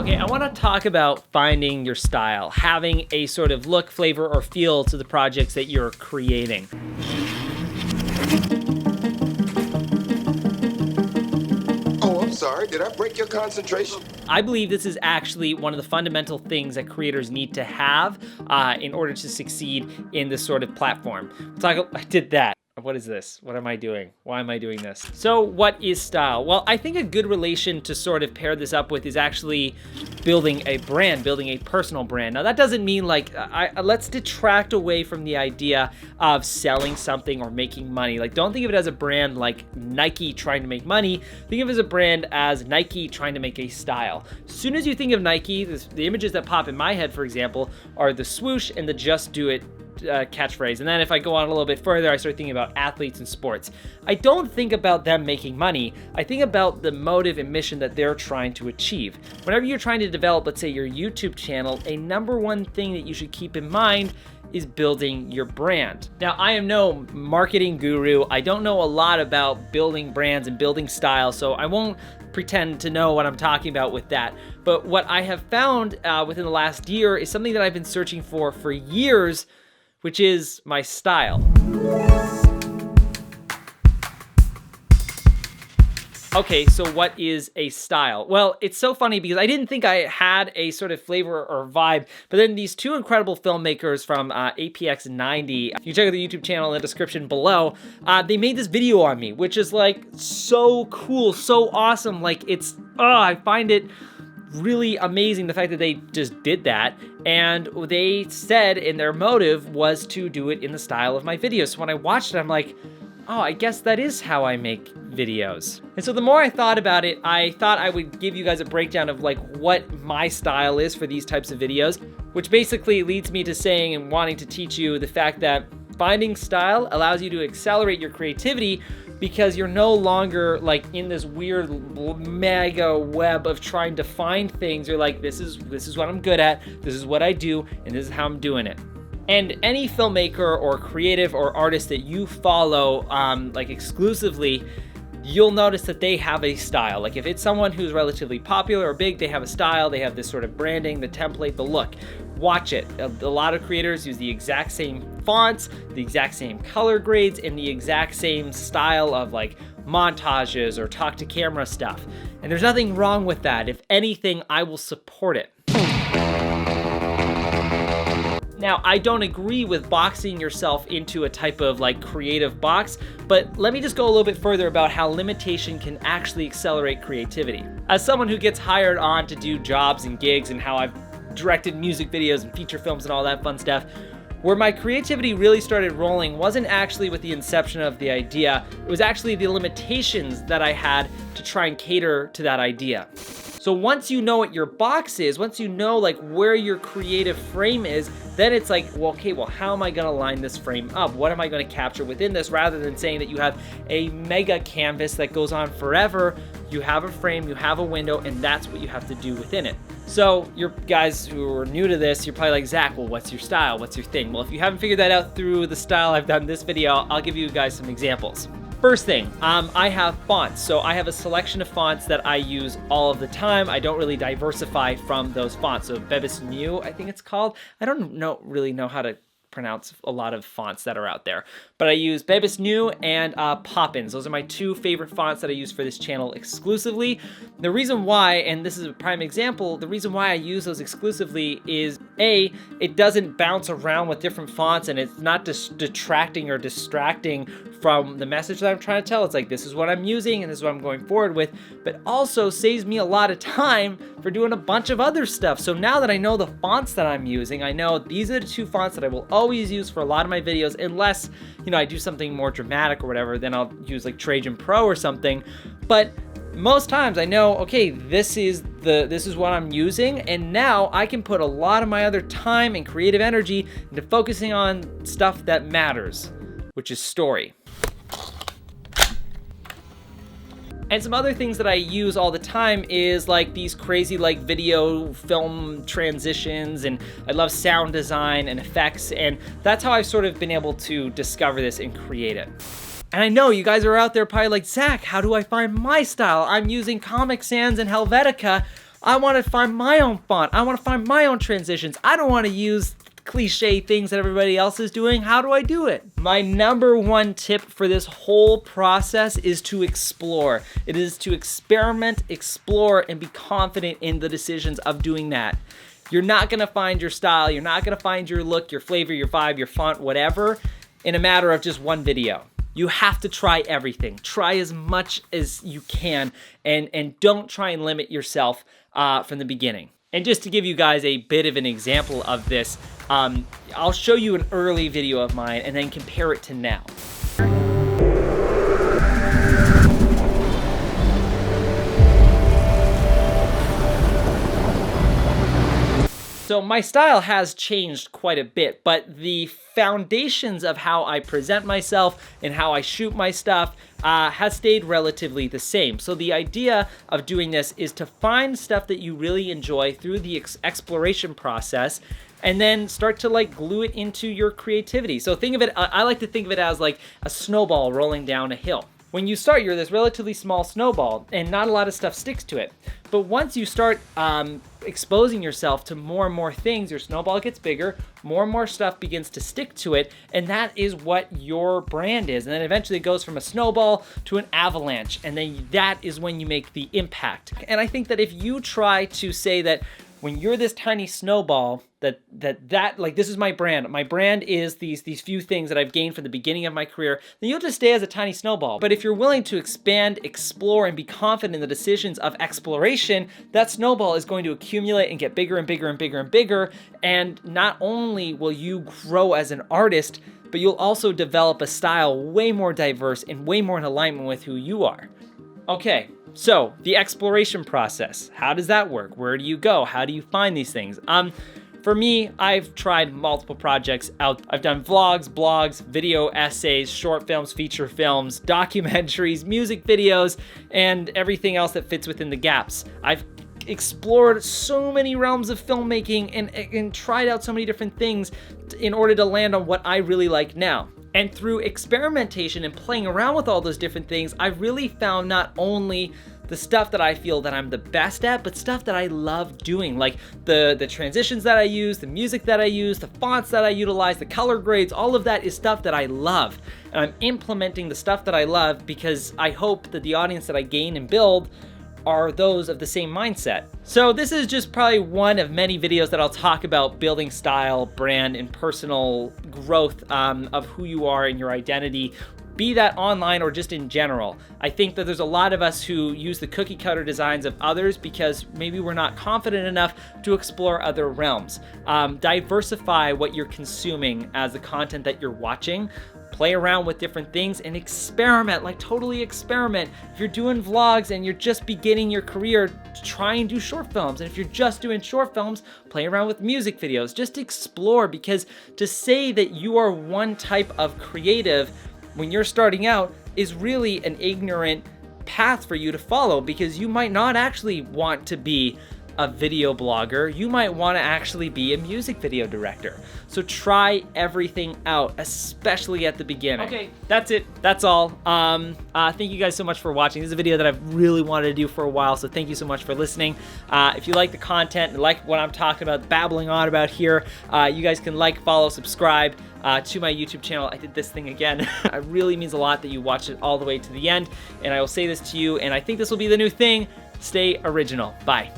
Okay, I want to talk about finding your style, having a sort of look, flavor, or feel to the projects that you're creating. Oh, I'm sorry. Did I break your concentration? I believe this is actually one of the fundamental things that creators need to have in order to succeed in this sort of platform. I did that. What is this? What am I doing? Why am I doing this? So what is style? Well, I think a good relation to sort of pair this up with is actually building a brand, building a personal brand. Now that doesn't mean like, let's detract away from the idea of selling something or making money. Like, don't think of it as a brand like Nike trying to make money. Think of it as a brand as Nike trying to make a style. As soon as you think of Nike, the images that pop in my head, for example, are the swoosh and the just do it catchphrase. And then if I go on a little bit further, I start thinking about athletes and sports. I don't think about them making money. I think about the motive and mission that they're trying to achieve. Whenever you're trying to develop, let's say, your YouTube channel, a number one thing that you should keep in mind is building your brand. Now, I am no marketing guru. I don't know a lot about building brands and building style, so I won't pretend to know what I'm talking about with that. But what I have found within the last year is something that I've been searching for years, which is my style. Okay, so what is a style? Well, it's so funny because I didn't think I had a sort of flavor or vibe, but then these two incredible filmmakers from APX90, you can check out the YouTube channel in the description below, they made this video on me, which is like so cool, so awesome. Like I find it really amazing the fact that they just did that, and they said in their motive was to do it in the style of my videos. So when I watched it, I'm like, oh, I guess that is how I make videos. And so the more I thought about it, I thought I would give you guys a breakdown of like what my style is for these types of videos, which basically leads me to saying and wanting to teach you the fact that finding style allows you to accelerate your creativity, because you're no longer like in this weird mega web of trying to find things. You're like, this is what I'm good at, this is what I do, and this is how I'm doing it. And any filmmaker or creative or artist that you follow like exclusively, you'll notice that they have a style. Like if it's someone who's relatively popular or big, they have a style, they have this sort of branding, the template, the look. Watch it. A lot of creators use the exact same fonts, the exact same color grades, and the exact same style of like montages or talk to camera stuff. And there's nothing wrong with that. If anything, I will support it. Now, I don't agree with boxing yourself into a type of like creative box, but let me just go a little bit further about how limitation can actually accelerate creativity. As someone who gets hired on to do jobs and gigs, and how I've directed music videos and feature films and all that fun stuff, where my creativity really started rolling wasn't actually with the inception of the idea, it was actually the limitations that I had to try and cater to that idea. So once you know what your box is, once you know like where your creative frame is, then it's like, well, okay, well, how am I gonna line this frame up? What am I gonna capture within this? Rather than saying that you have a mega canvas that goes on forever, you have a frame, you have a window, and that's what you have to do within it. So you guys who are new to this, you're probably like, Zach, well, what's your style? What's your thing? Well, if you haven't figured that out through the style I've done in this video, I'll give you guys some examples. First thing, I have fonts. So I have a selection of fonts that I use all of the time. I don't really diversify from those fonts. So Bebis New, I think it's called. I don't really know how to pronounce a lot of fonts that are out there, but I use Bebis New and Poppins. Those are my two favorite fonts that I use for this channel exclusively. The reason why, and this is a prime example, the reason why I use those exclusively is A, it doesn't bounce around with different fonts, and it's not detracting or distracting from the message that I'm trying to tell. It's like, this is what I'm using and this is what I'm going forward with, but also saves me a lot of time for doing a bunch of other stuff. So now that I know the fonts that I'm using, I know these are the two fonts that I will always use for a lot of my videos, unless, you know, I do something more dramatic or whatever, then I'll use like Trajan Pro or something. But most times I know, okay, this is what I'm using, and now I can put a lot of my other time and creative energy into focusing on stuff that matters, which is story. And some other things that I use all the time is like these crazy like video film transitions, and I love sound design and effects, and that's how I've sort of been able to discover this and create it. And I know you guys are out there probably like, Zach, how do I find my style? I'm using Comic Sans and Helvetica. I want to find my own font. I want to find my own transitions. I don't want to use cliche things that everybody else is doing. How do I do it? My number one tip for this whole process is to explore. It is to experiment, explore, and be confident in the decisions of doing that. You're not gonna find your style, you're not gonna find your look, your flavor, your vibe, your font, whatever, in a matter of just one video. You have to try everything. Try as much as you can, and don't try and limit yourself from the beginning. And just to give you guys a bit of an example of this, I'll show you an early video of mine and then compare it to now. So my style has changed quite a bit, but the foundations of how I present myself and how I shoot my stuff has stayed relatively the same. So the idea of doing this is to find stuff that you really enjoy through the exploration process, and then start to like glue it into your creativity. So think of it, I like to think of it as like a snowball rolling down a hill. When you start, you're this relatively small snowball and not a lot of stuff sticks to it. But once you start exposing yourself to more and more things, your snowball gets bigger, more and more stuff begins to stick to it, and that is what your brand is. And then eventually it goes from a snowball to an avalanche, and then that is when you make the impact. And I think that if you try to say that when you're this tiny snowball, that like, this is my brand. My brand is these few things that I've gained from the beginning of my career, then you'll just stay as a tiny snowball. But if you're willing to expand, explore, and be confident in the decisions of exploration, that snowball is going to accumulate and get bigger and bigger and bigger and bigger. And not only will you grow as an artist, but you'll also develop a style way more diverse and way more in alignment with who you are. Okay. So the exploration process, how does that work? Where do you go? How do you find these things? For me, I've tried multiple projects out. I've done vlogs, blogs, video essays, short films, feature films, documentaries, music videos, and everything else that fits within the gaps. I've explored so many realms of filmmaking and tried out so many different things in order to land on what I really like now. And through experimentation and playing around with all those different things, I've really found not only the stuff that I feel that I'm the best at, but stuff that I love doing, like the transitions that I use, the music that I use, the fonts that I utilize, the color grades, all of that is stuff that I love. And I'm implementing the stuff that I love because I hope that the audience that I gain and build are those of the same mindset. So this is just probably one of many videos that I'll talk about building style, brand, and personal growth of who you are and your identity, be that online or just in general. I think that there's a lot of us who use the cookie cutter designs of others because maybe we're not confident enough to explore other realms. Diversify what you're consuming as the content that you're watching. Play around with different things and experiment, like totally experiment. If you're doing vlogs and you're just beginning your career, try and do short films. And if you're just doing short films, play around with music videos. Just explore, because to say that you are one type of creative when you're starting out is really an ignorant path for you to follow, because you might not actually want to be a video blogger. You might want to actually be a music video director. So try everything out, especially at the beginning. Okay, that's it. That's all. Thank you guys so much for watching. This is a video that I've really wanted to do for a while, so thank you so much for listening. If you like the content and like what I'm talking about, babbling on about here, you guys can like, follow, subscribe to my YouTube channel. I did this thing again. It really means a lot that you watch it all the way to the end, and I will say this to you, and I think this will be the new thing: stay original. Bye.